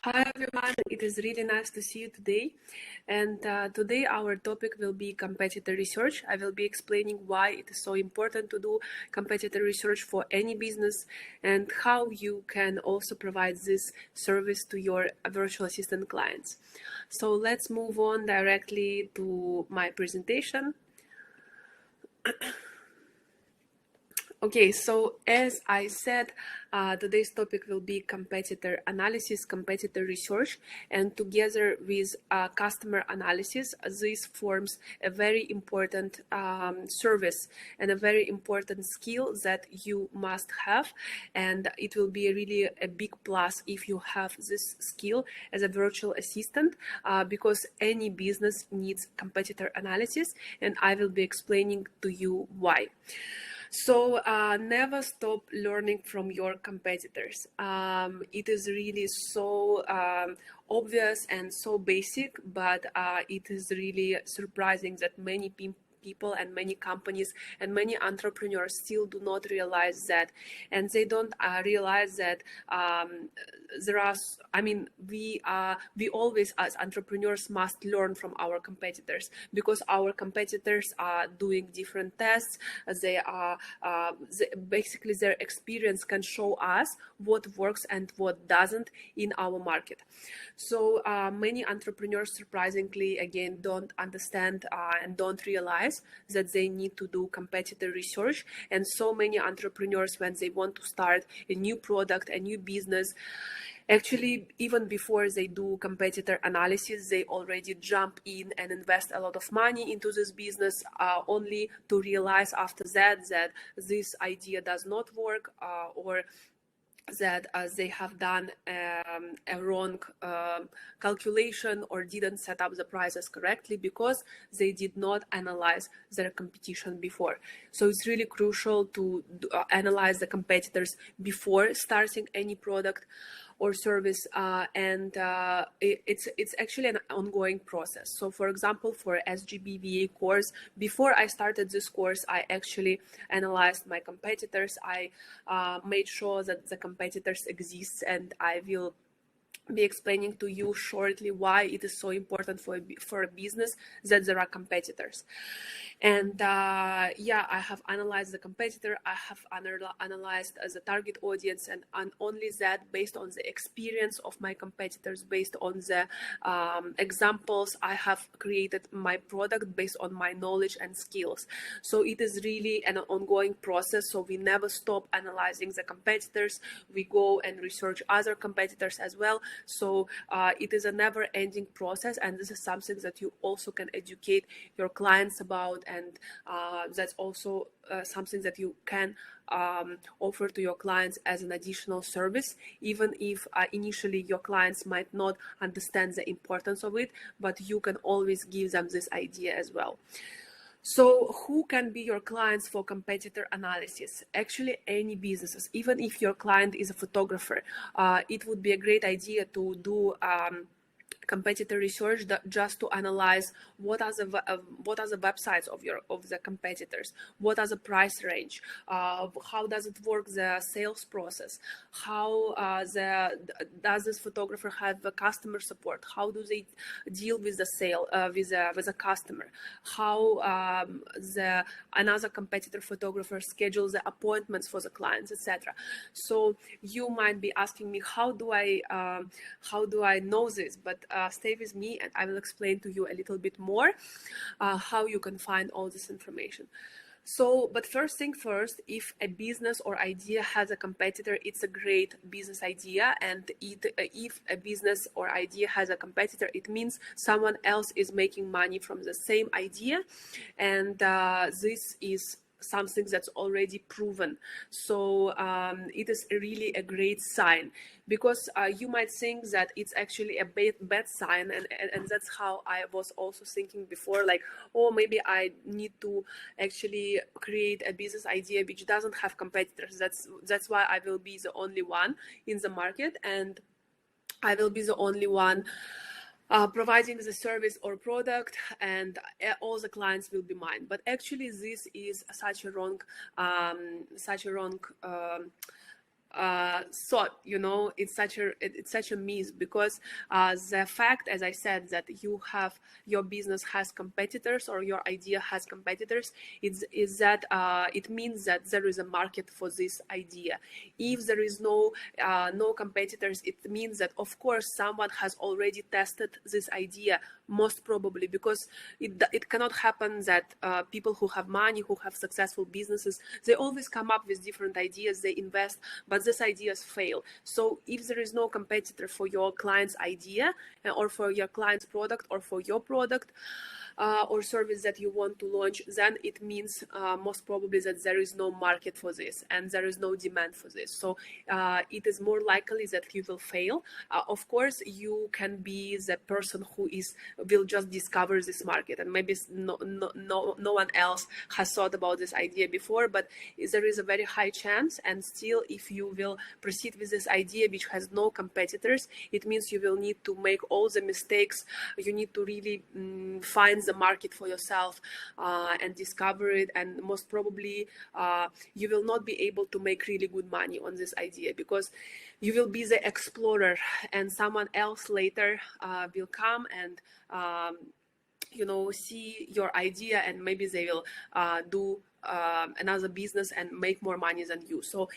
Hi everyone, it is really nice to see you today. And today our topic will be competitor research. I will be explaining why it is so important to do competitor research for any business and how you can also provide this service to your virtual assistant clients. So let's move on directly to my presentation. Okay, so as I said, today's topic will be competitor analysis, competitor research, and together with customer analysis, this forms a very important service and a very important skill that you must have. And it will be really a big plus if you have this skill as a virtual assistant, because any business needs competitor analysis, and I will be explaining to you why. So never stop learning from your competitors. It is really so obvious and so basic, but it is really surprising that many people and many companies and many entrepreneurs still do not realize that, and they don't realize that there are, we always as entrepreneurs must learn from our competitors, because our competitors are doing different tests. They are basically their experience can show us what works and what doesn't in our market. So many entrepreneurs surprisingly again don't understand and don't realize that they need to do competitor research. And so many entrepreneurs, when they want to start a new product, a new business, actually, even before they do competitor analysis, they already jump in and invest a lot of money into this business, only to realize after that this idea does not work, or that they have done a wrong calculation or didn't set up the prices correctly because they did not analyze their competition before. So it's really crucial to analyze the competitors before starting any product or service, and it's actually an ongoing process. So for example, for SGBVA course, before I started this course, I actually analyzed my competitors. I made sure that the competitors exist, and I will be explaining to you shortly why it is so important for a business that there are competitors. And yeah, I have analyzed the competitor, I have analyzed the target audience, and only that, based on the experience of my competitors, based on the examples, I have created my product based on my knowledge and skills. So it is really an ongoing process. So we never stop analyzing the competitors. We go and research other competitors as well. So it is a never-ending process, and this is something that you also can educate your clients about, and that's also something that you can offer to your clients as an additional service, even if initially your clients might not understand the importance of it, but you can always give them this idea as well. So who can be your clients for competitor analysis? Actually, any businesses. Even if your client is a photographer, it would be a great idea to do competitor research just to analyze what are the websites of the competitors, what are the price range, how does it work, the sales process, how does this photographer have a customer support, how do they deal with the sale with a customer, how another competitor photographer schedules the appointments for the clients, etc. So you might be asking me, how do I know this? But stay with me and I will explain to you a little bit more how you can find all this information. So, but first thing first, if a business or idea has a competitor, it's a great business idea. And if a business or idea has a competitor, it means someone else is making money from the same idea. And this is something that's already proven. So it is really a great sign, because you might think that it's actually a bad sign, and that's how I was also thinking before, like, oh, maybe I need to actually create a business idea which doesn't have competitors. That's why I will be the only one in the market, and I will be the only one providing the service or product, and all the clients will be mine. But actually, this is such a wrong thought, it's such a myth, because the fact, as I said, that your business has competitors, or your idea has competitors, is that it means that there is a market for this idea. If there is no competitors, it means that, of course, someone has already tested this idea, most probably, because it cannot happen that people who have money, who have successful businesses, they always come up with different ideas, they invest, but these ideas fail. So if there is no competitor for your client's idea, or for your client's product, or for your product or service that you want to launch, then it means most probably that there is no market for this, and there is no demand for this. So it is more likely that you will fail. Of course, you can be the person who will just discover this market, and maybe no one else has thought about this idea before, but there is a very high chance. And still, if you will proceed with this idea which has no competitors, it means you will need to make all the mistakes. You need to really find the market for yourself and discover it, and most probably you will not be able to make really good money on this idea, because you will be the explorer, and someone else later will come and see your idea, and maybe they will do another business and make more money than you. So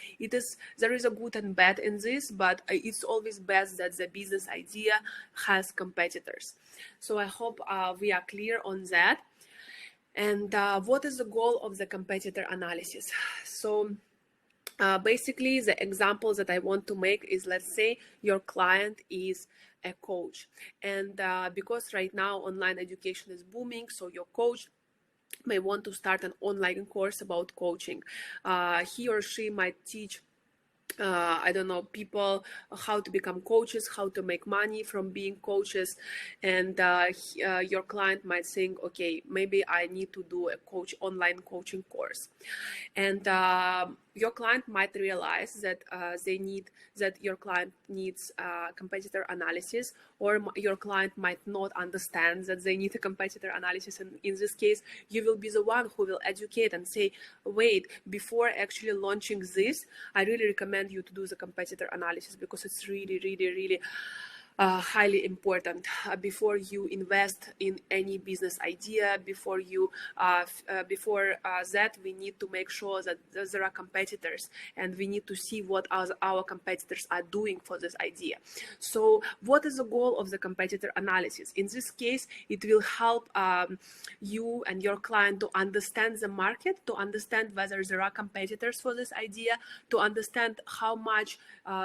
there is a good and bad in this, but it's always best that the business idea has competitors. So I hope we are clear on that. And what is the goal of the competitor analysis? So basically, the example that I want to make is, let's say your client is a coach, and because right now online education is booming, so your coach may want to start an online course about coaching. He or she might teach I don't know, people how to become coaches, how to make money from being coaches. And your client might think, okay, maybe I need to do a online coaching course. And your client might realize that your client needs competitor analysis, or your client might not understand that they need a competitor analysis. And in this case, you will be the one who will educate and say, wait, before actually launching this, I really recommend you to do the competitor analysis, because it's really, really, really highly important before you invest in any business idea. Before that, we need to make sure that there are competitors, and we need to see what our competitors are doing for this idea. So what is the goal of the competitor analysis? In this case, it will help you and your client to understand the market, to understand whether there are competitors for this idea, to understand how much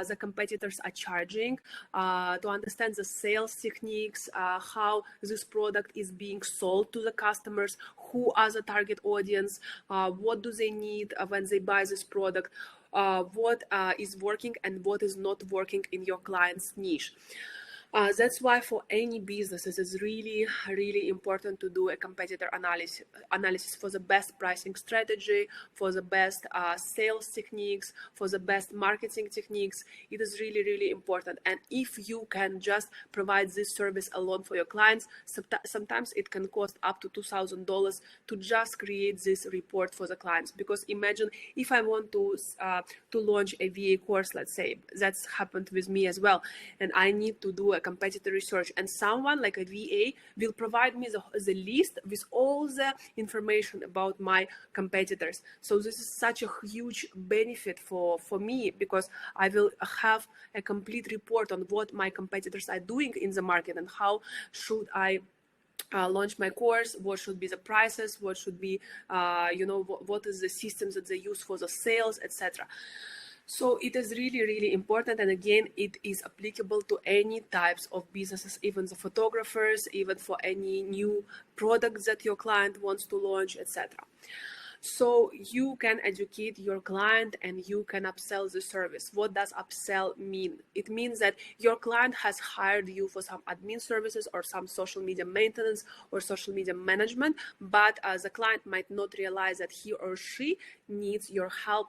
the competitors are charging, to understand the sales techniques, how this product is being sold to the customers, who are the target audience, what do they need when they buy this product, what is working and what is not working in your client's niche. That's why for any business, it is really, really important to do a competitor analysis for the best pricing strategy, for the best sales techniques, for the best marketing techniques. It is really, really important. And if you can just provide this service alone for your clients, sometimes it can cost up to $2,000 to just create this report for the clients. Because imagine if I want to launch a VA course, let's say, that's happened with me as well, and I need to do a competitor research, and someone like a VA will provide me the list with all the information about my competitors. So this is such a huge benefit for me, because I will have a complete report on what my competitors are doing in the market, and how should I launch my course, what should be the prices, what should be what is the systems that they use for the sales, etc. So it is really, really important. And again, it is applicable to any types of businesses, even the photographers, even for any new products that your client wants to launch, etc. So you can educate your client and you can upsell the service. What does upsell mean? It means that your client has hired you for some admin services or some social media maintenance or social media management, but the client might not realize that he or she needs your help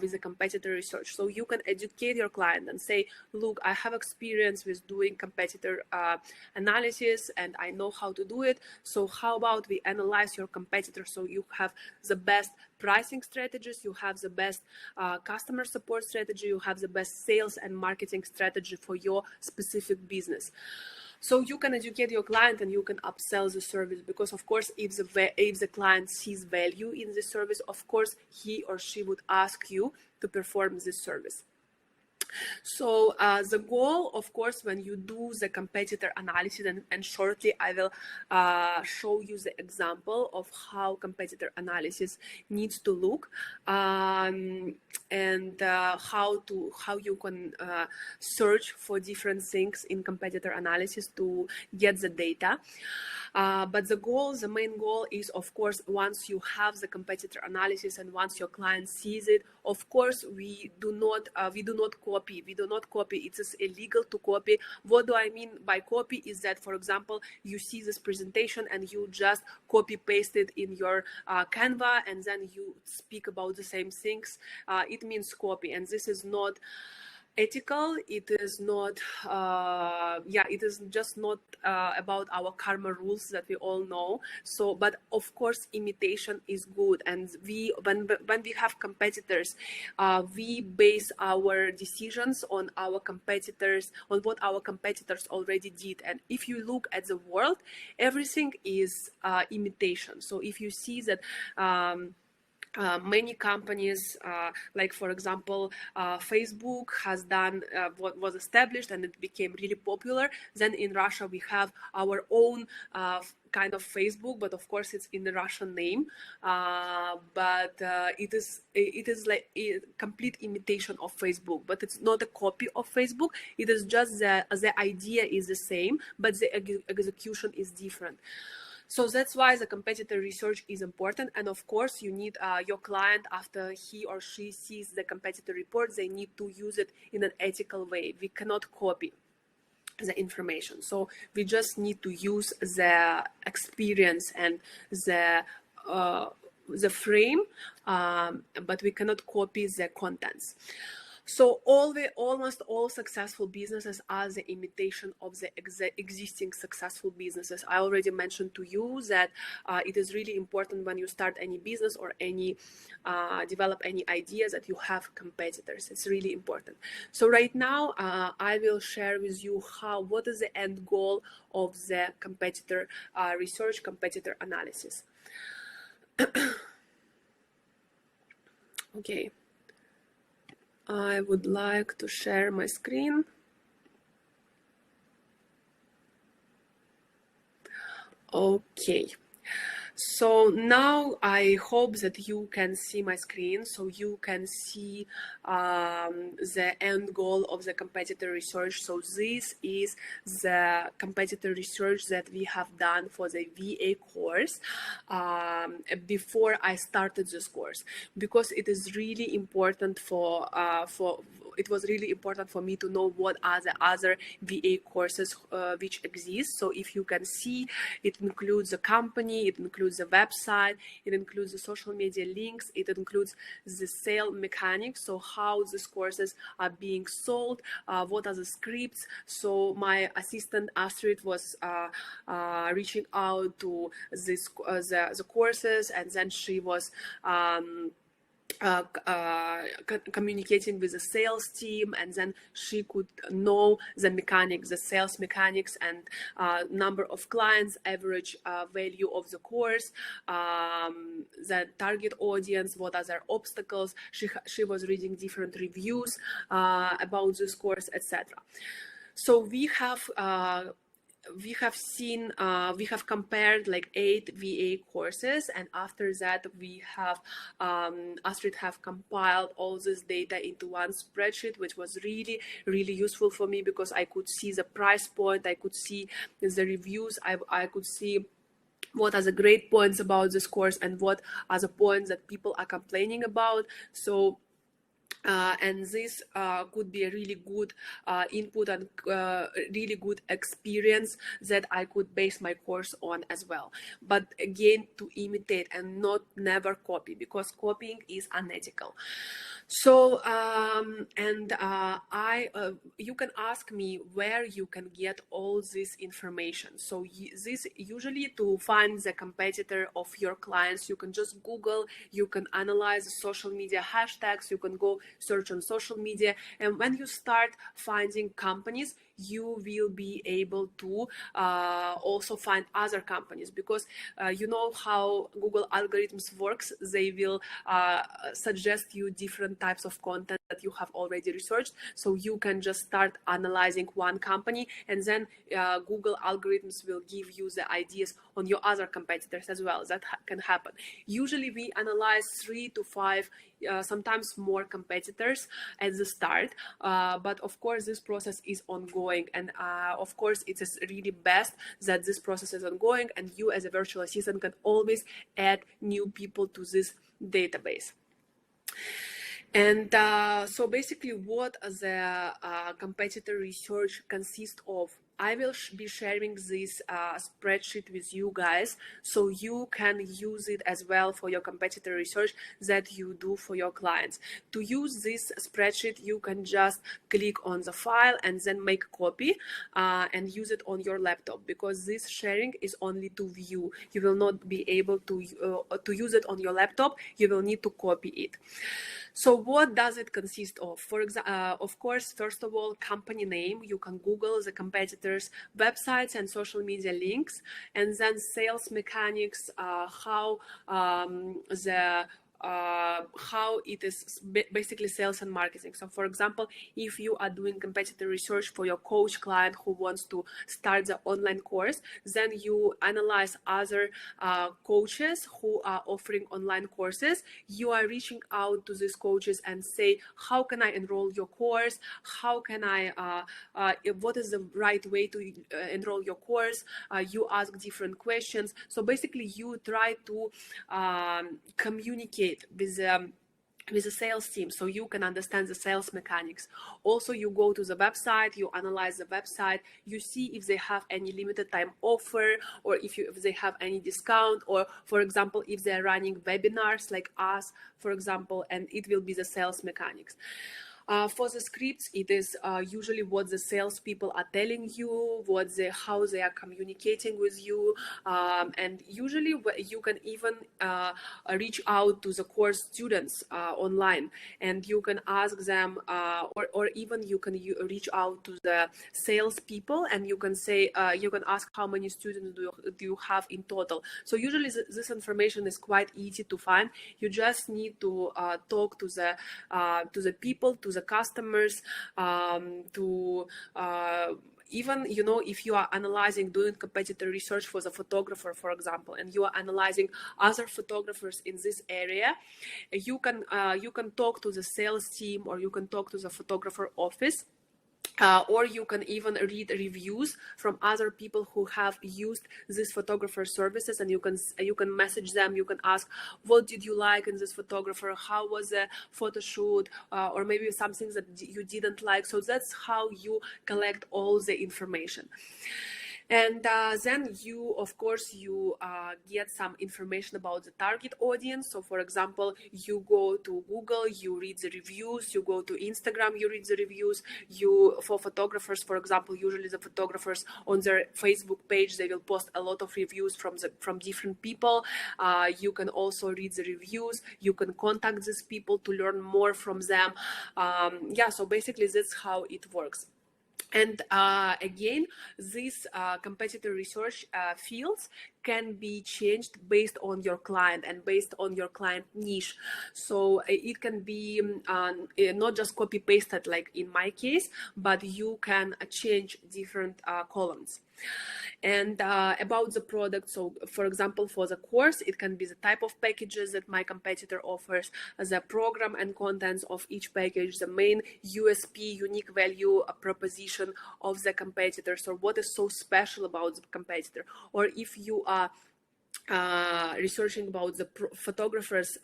with the competitor research. So you can educate your client and say, look, I have experience with doing competitor analysis and I know how to do it. So how about we analyze your competitor so you have the best pricing strategies, you have the best customer support strategy, you have the best sales and marketing strategy for your specific business. So you can educate your client and you can upsell the service, because of course if the client sees value in the service, of course he or she would ask you to perform this service. So the goal, of course, when you do the competitor analysis, and shortly I will show you the example of how competitor analysis needs to look, and how you can search for different things in competitor analysis to get the data. But the main goal is, of course, once you have the competitor analysis and once your client sees it, of course, we do not copy. It is illegal to copy. What do I mean by copy is that, for example, you see this presentation and you just copy paste it in your Canva and then you speak about the same things. It means copy, and this is not ethical. It is not it is just not about our karma rules that we all know. So but of course imitation is good, and when we have competitors, we base our decisions on our competitors, on what our competitors already did. And if you look at the world, everything is imitation. So if you see that many companies, like for example, Facebook has done what was established and it became really popular. Then in Russia we have our own kind of Facebook, but of course it's in the Russian name. But it is like a complete imitation of Facebook, but it's not a copy of Facebook. It is just the idea is the same, but the execution is different. So that's why the competitor research is important. And of course, you need your client, after he or she sees the competitor report, they need to use it in an ethical way. We cannot copy the information. So we just need to use the experience and the frame, but we cannot copy the contents. So almost all successful businesses are the imitation of the existing successful businesses. I already mentioned to you that it is really important when you start any business or any develop any ideas that you have competitors. It's really important. So right now I will share with you what is the end goal of the competitor research, competitor analysis. Okay. I would like to share my screen. Okay. So now I hope that you can see my screen, so you can see the end goal of the competitor research. So this is the competitor research that we have done for the VA course before I started this course, because it is really important it was really important for me to know what are the other VA courses which exist. So if you can see, it includes the company, it includes the website, it includes the social media links, it includes the sale mechanics, so how these courses are being sold, what are the scripts. So my assistant Astrid was reaching out to the courses, and then she was communicating with the sales team, and then she could know the mechanics, the sales mechanics, and number of clients, average value of the course, the target audience, what are their obstacles. She was reading different reviews about this course, etc. So we have compared like 8 VA courses, and after that we have Astrid have compiled all this data into one spreadsheet, which was really useful for me, because I could see the price point, I could see the reviews, I could see what are the great points about this course and what are the points that people are complaining about. So And this could be a really good input and really good experience that I could base my course on as well. But again, to imitate and not never copy, because copying is unethical. So you can ask me where you can get all this information. So this usually, to find the competitor of your clients, you can just Google, you can analyze the social media hashtags, you can go search on social media, and when you start finding companies, you will be able to also find other companies, because you know how Google algorithms works. They will suggest you different types of content that you have already researched, so you can just start analyzing one company, and then Google algorithms will give you the ideas on your other competitors as well. That can happen. Usually we analyze 3 to 5, sometimes more competitors at the start, but of course this process is ongoing, and of course it is really best that this process is ongoing, and you as a virtual assistant can always add new people to this database. And so basically what the competitor research consists of, I will be sharing this spreadsheet with you guys, so you can use it as well for your competitor research that you do for your clients. To use this spreadsheet, you can just click on the file and then make a copy and use it on your laptop, because this sharing is only to view. You will not be able to use it on your laptop. You will need to copy it. So what does it consist of? For example, of course, first of all, company name. You can Google the competitors' websites and social media links, and then sales mechanics, how it is basically sales and marketing. So for example, if you are doing competitor research for your coach client who wants to start the online course, then you analyze other coaches who are offering online courses. You are reaching out to these coaches and say, how can I enroll your course? How can I, what is the right way to enroll your course? You ask different questions. So basically you try to communicate with the sales team, so you can understand the sales mechanics. Also, you go to the website, you analyze the website, you see if they have any limited time offer, or if they have any discount, or for example, if they're running webinars like us, for example, and it will be the sales mechanics. For the scripts, it is usually what the salespeople are telling you, how they are communicating with you, and usually you can even reach out to the course students online, and you can ask them, or even you can reach out to the salespeople, and you can say, you can ask how many students do you have in total. So usually this information is quite easy to find. You just need to talk to the people, to the customers, even, you know, if you are doing competitor research for the photographer, for example, and you are analyzing other photographers in this area, you can talk to the sales team, or you can talk to the photographer office. Or you can even read reviews from other people who have used these photographer services, and you can message them. You can ask, what did you like in this photographer? How was the photo shoot? Or maybe some things that you didn't like. So that's how you collect all the information. And then you, of course, you get some information about the target audience. So for example, you go to Google, you read the reviews, you go to Instagram, you read the reviews. For photographers, for example, usually the photographers on their Facebook page, they will post a lot of reviews from different people. You can also read the reviews. You can contact these people to learn more from them. So basically that's how it works. And again, these competitor research fields can be changed based on your client and based on your client niche. So it can be not just copy pasted like in my case, but you can change different columns. And about the product, so for example, for the course, it can be the type of packages that my competitor offers, the program and contents of each package, the main USP, unique value proposition of the competitor. So what is so special about the competitor? Or if you are researching about the photographers,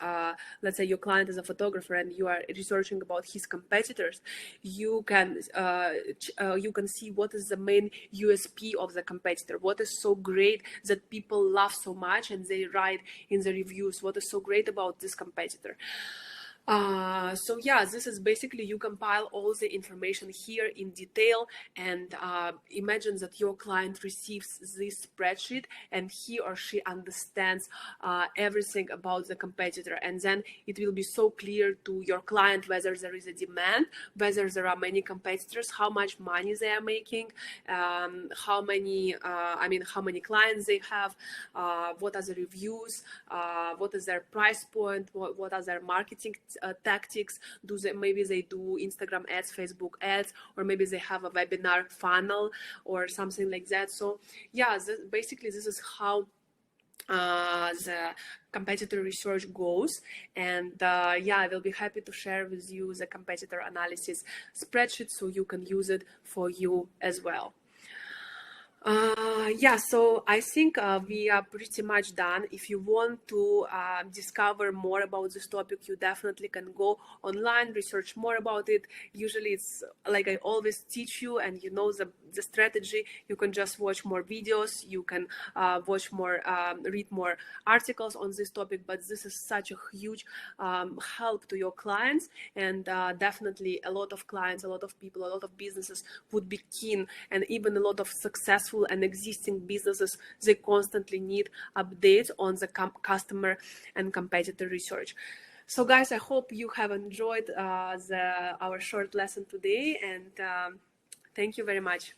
let's say your client is a photographer and you are researching about his competitors, you can see what is the main USP of the competitor, what is so great that people love so much and they write in the reviews what is so great about this competitor. So yeah, this is basically, you compile all the information here in detail, and imagine that your client receives this spreadsheet and he or she understands everything about the competitor, and then it will be so clear to your client whether there is a demand, whether there are many competitors, how much money they are making, how many clients they have, what are the reviews, what is their price point, what are their marketing tactics, maybe they do Instagram ads, Facebook ads, or maybe they have a webinar funnel or something like that. So yeah, basically this is how the competitor research goes. And yeah, I will be happy to share with you the competitor analysis spreadsheet so you can use it for you as well. Yeah, so I think we are pretty much done. If you want to discover more about this topic, you definitely can go online, research more about it. Usually it's like I always teach you, and you know the strategy. You can just watch more videos, you can watch more, read more articles on this topic, but this is such a huge help to your clients, and definitely a lot of clients, a lot of people, a lot of businesses would be keen, and even a lot of successful and existing businesses, they constantly need updates on the customer and competitor research. So guys, I hope you have enjoyed our short lesson today, and thank you very much.